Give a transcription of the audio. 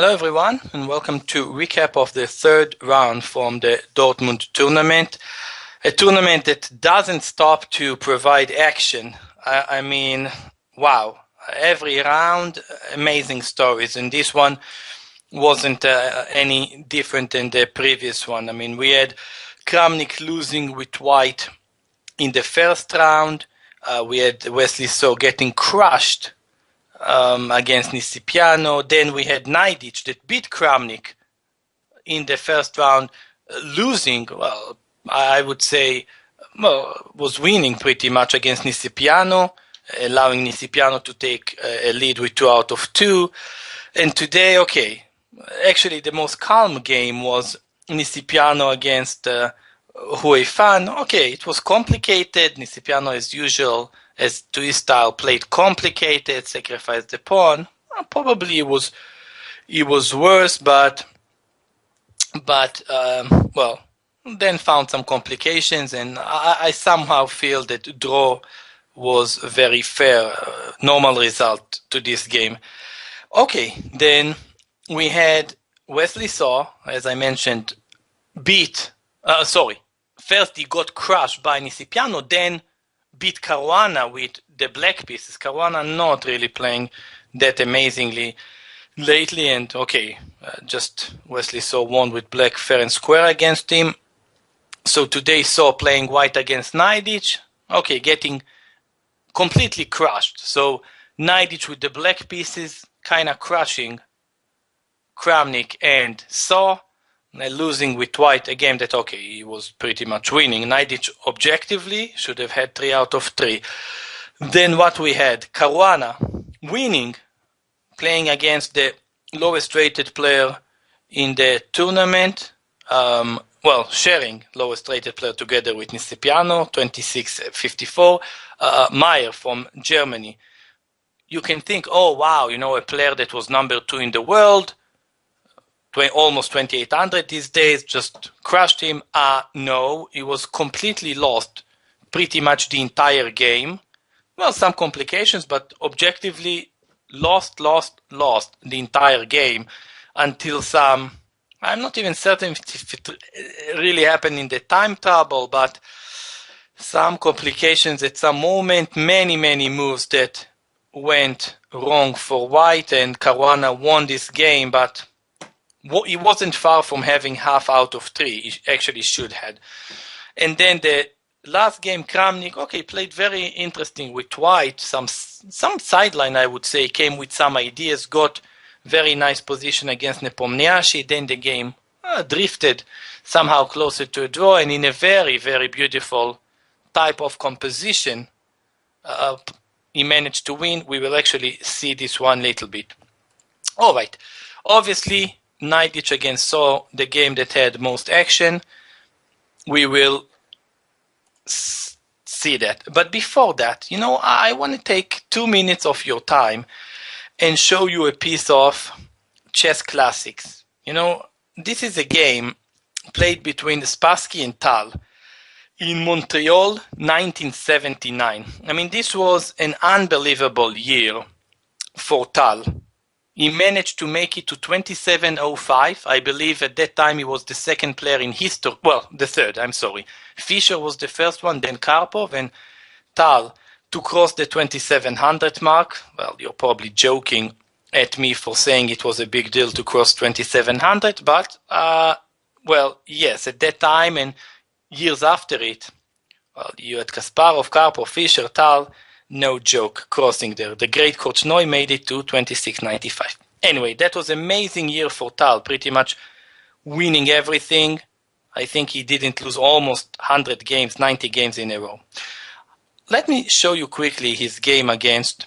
Hello everyone, and welcome to recap of the third round from the Dortmund tournament. A tournament that doesn't stop to provide action. I mean, wow. Every round, amazing stories. And this one wasn't any different than the previous one. I mean, we had Kramnik losing with white in the first round. We had Wesley So getting crushed against Nisipeanu. Then we had Naiditsch that beat Kramnik in the first round, losing, well, I would say, well, was winning pretty much against Nisipeanu, allowing Nisipeanu to take a lead with 2 out of 2. And today, okay, actually the most calm game was Nisipeanu against Hou Yifan. Okay, it was complicated. Nisipeanu, as usual, as to his style, played complicated, sacrificed the pawn. Probably it was worse, but well, then found some complications, and I somehow feel that draw was a very fair, normal result to this game. Okay, then we had Wesley So, as I mentioned, first he got crushed by Nisipeanu, then beat Caruana with the black pieces. Caruana not really playing that amazingly lately, and okay, just Wesley So won with black fair and square against him. So today So playing white against Naiditsch, okay, getting completely crushed. So Naiditsch with the black pieces, kind of crushing Kramnik and So, losing with white a game that, okay, he was pretty much winning. Naiditsch objectively should have had 3 out of 3. Then what we had, Caruana winning, playing against the lowest rated player in the tournament, sharing lowest rated player together with Nisipeanu, 26-54, Meier from Germany. You can think, oh wow, a player that was number 2 in the world, almost 2,800 these days, just crushed him. No, he was completely lost pretty much the entire game. Well, some complications, but objectively lost the entire game until some, I'm not even certain if it really happened in the time trouble, but some complications at some moment, many moves that went wrong for white, and Caruana won this game, but he wasn't far from having half out of 3. He actually should have. And then the last game, Kramnik, okay, played very interesting with white. Some sideline, I would say, came with some ideas, got very nice position against Nepomniachtchi. Then the game drifted somehow closer to a draw, and in a very, very beautiful type of composition, he managed to win. We will actually see this one little bit. All right. Obviously, Naiditsch against So, the game that had most action. We will see that. But before that, I want to take 2 minutes of your time and show you a piece of chess classics. This is a game played between Spassky and Tal in Montreal, 1979. I mean, this was an unbelievable year for Tal. He managed to make it to 27.05. I believe at that time he was the second player in history. Well, the third, I'm sorry. Fischer was the first one, then Karpov, and Tal to cross the 2700 mark. Well, you're probably joking at me for saying it was a big deal to cross 2700, but, well, yes, at that time and years after it, well, you had Kasparov, Karpov, Fischer, Tal, no joke, crossing there. The great Korchnoi made it to 26.95. Anyway, that was an amazing year for Tal, pretty much winning everything. I think he didn't lose almost 100 games, 90 games in a row. Let me show you quickly his game against